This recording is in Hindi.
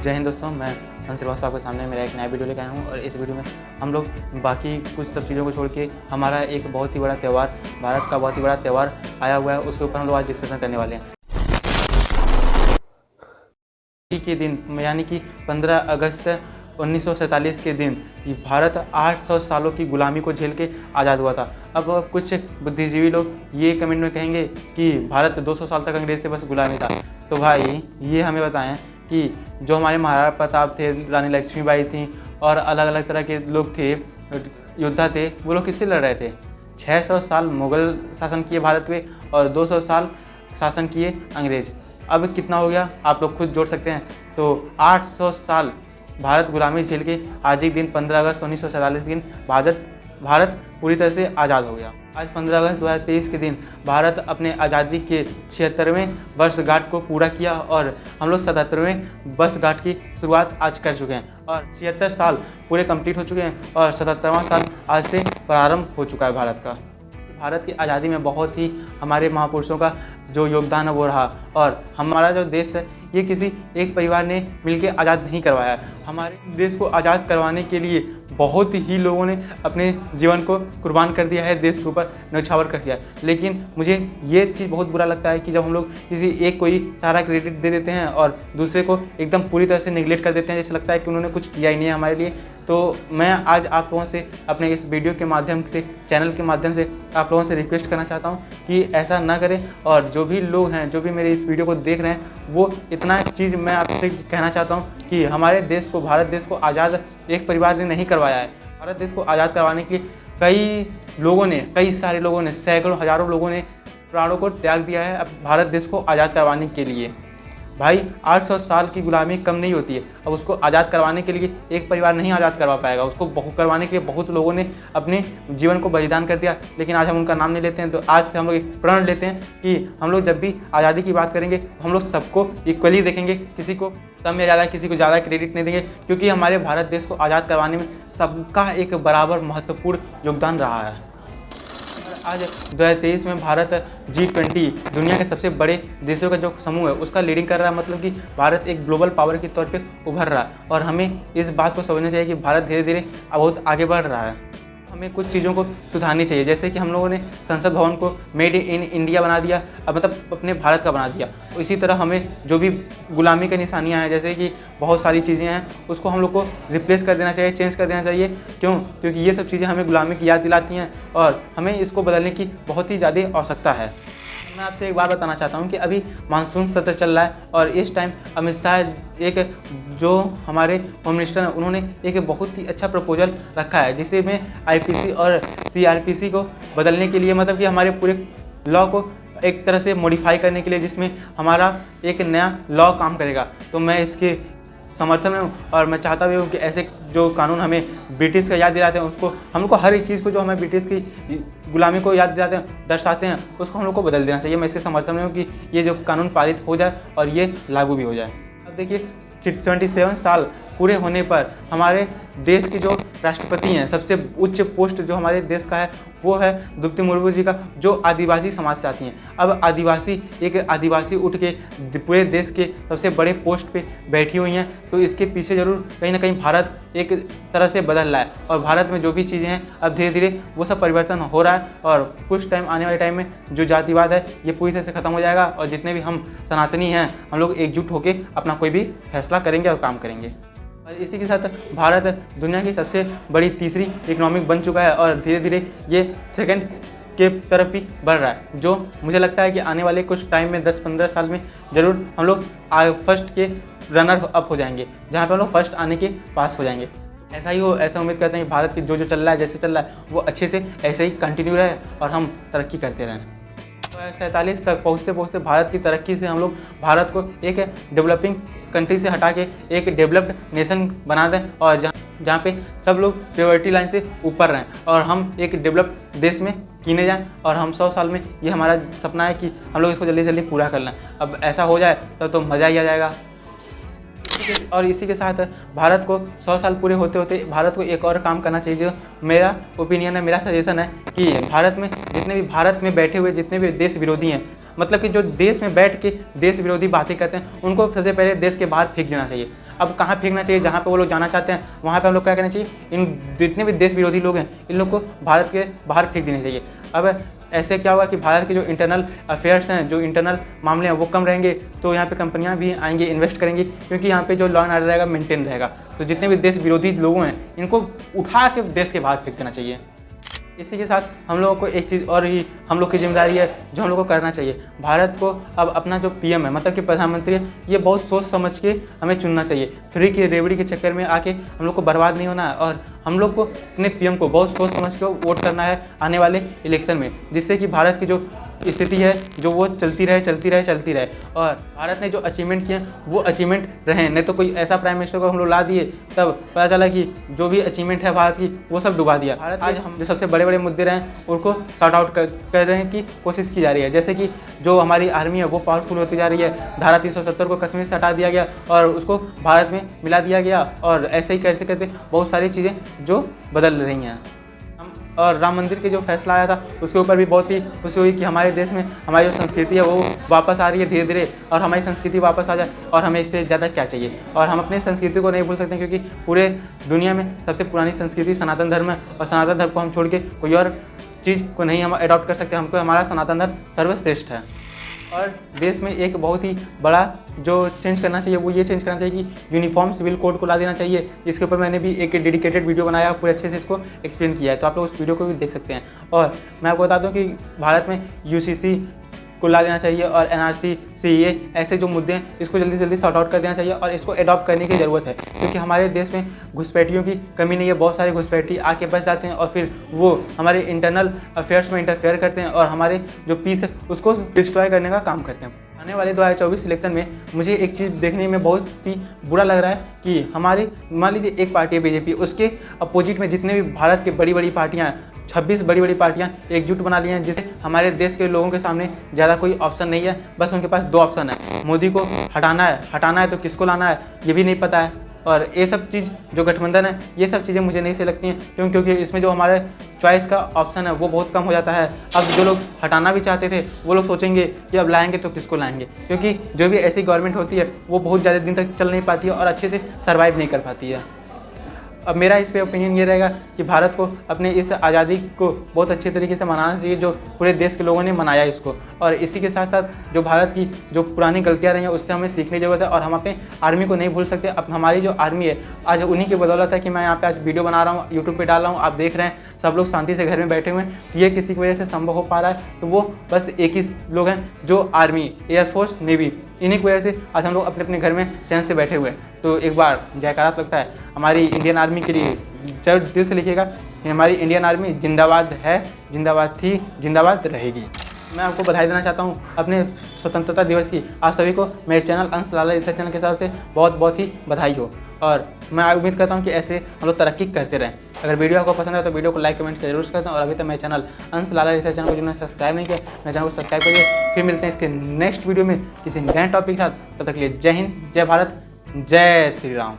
जय हिंद दोस्तों, मैं हंस श्रीवास्तव आपके सामने मेरा एक नया वीडियो लेकर आया हूँ। और इस वीडियो में हम लोग बाकी कुछ सब चीज़ों को छोड़ के हमारा एक बहुत ही बड़ा त्यौहार, भारत का बहुत ही बड़ा त्यौहार आया हुआ है, उसके ऊपर हम लोग आज डिस्कशन करने वाले हैं। के दिन यानी कि 15 अगस्त 1947 के दिन भारत 800 सालों की गुलामी को झेल के आज़ाद हुआ था। अब कुछ बुद्धिजीवी लोग ये कमेंट में कहेंगे कि भारत 200 साल तक अंग्रेज से बस गुलामी था। तो भाई ये हमें बताएं कि जो हमारे महाराणा प्रताप थे, रानी लक्ष्मीबाई थी और अलग अलग तरह के लोग थे, योद्धा थे, वो लोग किससे लड़ रहे थे? 600 साल मुग़ल शासन किए भारत पे और 200 साल शासन किए अंग्रेज। अब कितना हो गया आप लोग खुद जोड़ सकते हैं। तो 800 साल भारत गुलामी झेल के आज ही दिन 15 अगस्त 1947 के दिन भारत पूरी तरह से आज़ाद हो गया। आज 15 अगस्त 2023 के दिन भारत अपने आज़ादी के 76वें वर्षगांठ को पूरा किया और हम लोग 77वें वर्षगांठ की शुरुआत आज कर चुके हैं और 76 साल पूरे कंप्लीट हो चुके हैं और 77वां साल आज से प्रारंभ हो चुका है भारत का। भारत की आज़ादी में बहुत ही हमारे महापुरुषों का जो योगदान है वो रहा और हमारा जो देश है ये किसी एक परिवार ने मिलकर आज़ाद नहीं करवाया है। हमारे देश को आज़ाद करवाने के लिए बहुत ही लोगों ने अपने जीवन को कुर्बान कर दिया है, देश के ऊपर न्यौछावर कर दिया है। लेकिन मुझे ये चीज़ बहुत बुरा लगता है कि जब हम लोग किसी एक कोई सारा क्रेडिट दे देते हैं और दूसरे को एकदम पूरी तरह से निगलेक्ट कर देते हैं, जैसे लगता है कि उन्होंने कुछ किया ही नहीं है हमारे लिए। तो मैं आज आप लोगों से अपने इस वीडियो के माध्यम से, चैनल के माध्यम से आप लोगों से रिक्वेस्ट करना चाहता हूँ कि ऐसा ना करें। और जो भी लोग हैं, जो भी मेरे इस वीडियो को देख रहे हैं, वो इतना चीज़ मैं आपसे कहना चाहता हूँ कि हमारे देश को, भारत देश को आज़ाद एक परिवार ने नहीं करवाया है। भारत देश को आज़ाद करवाने के लिए कई लोगों ने, कई सारे लोगों ने, सैकड़ों हज़ारों लोगों ने प्राणों को त्याग दिया है अब भारत देश को आज़ाद करवाने के लिए। भाई 800 साल की गुलामी कम नहीं होती है। अब उसको आज़ाद करवाने के लिए एक परिवार नहीं आज़ाद करवा पाएगा, उसको करवाने के लिए बहुत लोगों ने अपने जीवन को बलिदान कर दिया। लेकिन आज हम उनका नाम नहीं लेते हैं। तो आज से हम लोग एक प्रण लेते हैं कि हम लोग जब भी आज़ादी की बात करेंगे हम लोग सबको इक्वली देखेंगे, किसी को कम या ज़्यादा, किसी को ज़्यादा क्रेडिट नहीं देंगे, क्योंकि हमारे भारत देश को आज़ाद करवाने में सबका एक बराबर महत्वपूर्ण योगदान रहा है। आज 2023 में भारत G20 दुनिया के सबसे बड़े देशों का जो समूह है उसका लीडिंग कर रहा है। मतलब कि भारत एक ग्लोबल पावर के तौर पे उभर रहा है और हमें इस बात को समझना चाहिए कि भारत धीरे धीरे बहुत आगे बढ़ रहा है। हमें कुछ चीज़ों को सुधारनी चाहिए, जैसे कि हम लोगों ने संसद भवन को मेड इन इंडिया बना दिया, मतलब अपने भारत का बना दिया। तो इसी तरह हमें जो भी गुलामी की निशानियां हैं, जैसे कि बहुत सारी चीज़ें हैं, उसको हम लोग को रिप्लेस कर देना चाहिए, चेंज कर देना चाहिए। क्योंकि ये सब चीज़ें हमें गुलामी की याद दिलाती हैं और हमें इसको बदलने की बहुत ही ज़्यादा आवश्यकता है। मैं आपसे एक बात बताना चाहता हूँ कि अभी मानसून सत्र चल रहा है और इस टाइम अमित शाह, एक जो हमारे होम मिनिस्टर हैं, उन्होंने एक बहुत ही अच्छा प्रपोजल रखा है जिसे में IPC और CRPC को बदलने के लिए, मतलब कि हमारे पूरे लॉ को एक तरह से मॉडिफाई करने के लिए, जिसमें हमारा एक नया लॉ काम करेगा। तो मैं इसके समर्थन में हूँ और मैं चाहता भी हूँ कि ऐसे जो कानून हमें ब्रिटिश का याद दिलाते हैं, उसको हम लोग को हर एक चीज़ को जो हमें ब्रिटिश की गुलामी को याद दिलाते हैं, दर्शाते हैं, उसको हम लोग को बदल देना चाहिए। मैं इसके समर्थन में हूँ कि ये जो कानून पारित हो जाए और ये लागू भी हो जाए। अब देखिए 77 साल पूरे होने पर हमारे देश की जो राष्ट्रपति हैं, सबसे उच्च पोस्ट जो हमारे देश का है वो है द्रौपदी मुर्मू जी का, जो आदिवासी समाज से आती हैं। अब एक आदिवासी उठ के पूरे देश के सबसे बड़े पोस्ट पे बैठी हुई हैं, तो इसके पीछे ज़रूर कहीं ना कहीं भारत एक तरह से बदल रहा है और भारत में जो भी चीज़ें हैं अब धीरे धीरे वो सब परिवर्तन हो रहा है और कुछ टाइम, आने वाले टाइम में जो जातिवाद है ये पूरी तरह से ख़त्म हो जाएगा और जितने भी हम सनातनी हैं हम लोग एकजुट होकर अपना कोई भी फैसला करेंगे और काम करेंगे। और इसी के साथ भारत दुनिया की सबसे बड़ी तीसरी इकोनॉमिक बन चुका है और धीरे धीरे ये सेकंड के तरफ भी बढ़ रहा है, जो मुझे लगता है कि आने वाले कुछ टाइम में 10-15 साल में ज़रूर हम लोग फर्स्ट के रनर अप हो जाएंगे, जहाँ पर हम लोग फर्स्ट आने के पास हो जाएंगे। ऐसा ही हो, ऐसा उम्मीद करते हैं कि भारत की जो चल रहा है, जैसे चल रहा है वो अच्छे से ऐसे ही कंटिन्यू रहे और हम तरक्की करते रहें। 47 तक पहुँचते पहुँचते भारत की तरक्की से हम लोग भारत को एक डेवलपिंग कंट्री से हटा के एक डेवलप्ड नेशन बना दें और जहाँ पे सब लोग पॉवर्टी लाइन से ऊपर रहें और हम एक डेवलप्ड देश में गिने जाएं और हम 100 साल में, ये हमारा सपना है कि हम लोग इसको जल्दी से जल्दी पूरा कर लें। अब ऐसा हो जाए तब तो मज़ा ही आ जाएगा। और इसी के साथ भारत को 100 साल पूरे होते होते भारत को एक और काम करना चाहिए, जो मेरा ओपिनियन है, मेरा सजेशन है कि भारत में जितने भी भारत में बैठे हुए जितने भी देश विरोधी हैं, मतलब कि जो देश में बैठ के देश विरोधी बातें करते हैं, उनको सबसे पहले देश के बाहर फेंक देना चाहिए। अब कहाँ फेंकना चाहिए, जहाँ पे वो लोग जाना चाहते हैं वहाँ पे हम लोग क्या करना चाहिए, इन जितने भी देश विरोधी लोग हैं इन लोग को भारत के बाहर फेंक देने चाहिए। अब ऐसे क्या होगा कि भारत के जो इंटरनल अफेयर्स हैं, जो इंटरनल मामले हैं वो कम रहेंगे, तो यहाँ पे कंपनियाँ भी आएंगी, इन्वेस्ट करेंगी, क्योंकि यहाँ पे जो लॉ एंड ऑर्डर रहेगा मेंटेन रहेगा। तो जितने भी देश विरोधी लोग हैं इनको उठा के देश के बाहर फेंक देना चाहिए। इसी के साथ हम लोगों को एक चीज़ और ही हम लोग की जिम्मेदारी है जो हम लोग को करना चाहिए। भारत को अब अपना जो पीएम है, मतलब कि प्रधानमंत्री है, ये बहुत सोच समझ के हमें चुनना चाहिए। फ्री की रेवड़ी के चक्कर में आके हम लोग को बर्बाद नहीं होना है, और हम लोग को अपने पीएम को बहुत सोच समझ के वोट करना है आने वाले इलेक्शन में, जिससे कि भारत की जो स्थिति है जो वो चलती रहे। और भारत ने जो अचीवमेंट किए वो अचीवमेंट रहें, नहीं तो कोई ऐसा प्राइम मिनिस्टर को हम लोग ला दिए तब पता चला कि जो भी अचीवमेंट है भारत की वो सब डुबा दिया। भारत आज हम जो सबसे बड़े बड़े मुद्दे रहे उनको सॉर्ट आउट कर रहे हैं की कोशिश की जा रही है। जैसे कि जो हमारी आर्मी है वो पावरफुल होती जा रही है, धारा 370 को कश्मीर से हटा दिया गया और उसको भारत में मिला दिया गया, और ऐसे ही करते करते बहुत सारी चीज़ें जो बदल रही हैं। और राम मंदिर के जो फैसला आया था उसके ऊपर भी बहुत ही खुशी हुई कि हमारे देश में हमारी जो संस्कृति है वो वापस आ रही है धीरे धीरे, और हमारी संस्कृति वापस आ जाए, और हमें इससे ज़्यादा क्या चाहिए। और हम अपनी संस्कृति को नहीं भूल सकते, क्योंकि पूरे दुनिया में सबसे पुरानी संस्कृति सनातन धर्म है, और सनातन धर्म को हम छोड़ के कोई और चीज़ को नहीं हम अडॉप्ट कर सकते। हमको हमारा सनातन धर्म सर्वश्रेष्ठ है। और देश में एक बहुत ही बड़ा जो चेंज करना चाहिए वो ये चेंज करना चाहिए कि यूनिफॉर्म सिविल कोड को ला देना चाहिए। इसके ऊपर मैंने भी एक डेडिकेटेड वीडियो बनाया, पूरे अच्छे से इसको एक्सप्लेन किया है, तो आप लोग उस वीडियो को भी देख सकते हैं। और मैं आपको बता दूं कि भारत में यूसीसी को ला देना चाहिए, और एनआरसी, सीए ऐसे जो मुद्दे हैं इसको जल्दी से जल्दी सॉर्ट आउट कर देना चाहिए, और इसको अडॉप्ट करने की ज़रूरत है, क्योंकि हमारे देश में घुसपैठियों की कमी नहीं है। बहुत सारे घुसपैठी आके बस जाते हैं और फिर वो हमारे इंटरनल अफेयर्स में इंटरफेयर करते हैं और हमारे जो पीस है उसको डिस्ट्रॉय करने का काम करते हैं। आने वाले 2024 इलेक्शन में मुझे एक चीज़ देखने में बहुत ही बुरा लग रहा है कि हमारे मान लीजिए एक पार्टी है बीजेपी, उसके अपोजिट में जितने भी भारत की बड़ी बड़ी पार्टियाँ हैं, 26 बड़ी बड़ी पार्टियां एकजुट बना ली हैं, जिससे हमारे देश के लोगों के सामने ज़्यादा कोई ऑप्शन नहीं है। बस उनके पास 2 ऑप्शन है, मोदी को हटाना है तो किसको लाना है ये भी नहीं पता है। और ये सब चीज़ जो गठबंधन है ये सब चीज़ें मुझे नहीं सही लगती हैं, क्योंकि इसमें जो हमारे चॉइस का ऑप्शन है वो बहुत कम हो जाता है। अब जो लोग हटाना भी चाहते थे वो लोग सोचेंगे कि अब लाएंगे तो किसको लाएंगे, क्योंकि जो भी ऐसी गवर्नमेंट होती है वो बहुत ज़्यादा दिन तक चल नहीं पाती है और अच्छे से सर्वाइव नहीं कर पाती है। अब मेरा इस पे ओपिनियन ये रहेगा कि भारत को अपने इस आज़ादी को बहुत अच्छे तरीके से मनाना चाहिए, जो पूरे देश के लोगों ने मनाया इसको। और इसी के साथ साथ जो भारत की जो पुरानी गलतियां रही हैं उससे हमें सीखने की ज़रूरत है, और हम अपने आर्मी को नहीं भूल सकते। अब हमारी जो आर्मी है आज उन्हीं की बदौलत है कि मैं यहाँ पे आज वीडियो बना रहा हूँ, यूट्यूब पर डाल रहा हूँ, आप देख रहे हैं, सब लोग शांति से घर में बैठे हुए हैं। तो ये किसी की वजह से संभव हो पा रहा है, तो वो बस एक ही लोग हैं जो आर्मी, एयरफोर्स, नेवी, इन्हीं की वजह से आज हम लोग अपने अपने घर में चैन से बैठे हुए हैं। तो एक बार जयकारा लगता है हमारी इंडियन आर्मी के लिए, जरूर दिल से लिखिएगा कि हमारी इंडियन आर्मी जिंदाबाद है, जिंदाबाद थी, जिंदाबाद रहेगी। मैं आपको बधाई देना चाहता हूँ अपने स्वतंत्रता दिवस की। आप सभी को मेरे चैनल अंश लाला रिसर्च चैनल के हिसाब से बहुत बहुत ही बधाई हो, और मैं उम्मीद करता हूँ कि ऐसे हम लोग तरक्की करते रहें। अगर वीडियो आपको पसंद है तो वीडियो को लाइक कमेंट से जरूर करते हैं, और अभी तक मेरे चैनल अंश लाला रिसर्च चैनल को जिन्होंने सब्सक्राइब नहीं किया मेरे चैनल को सब्सक्राइब करिए। फिर मिलते हैं इसके नेक्स्ट वीडियो में किसी नए टॉपिक के साथ। तब तक के लिए जय हिंद, जय भारत, जय श्री राम।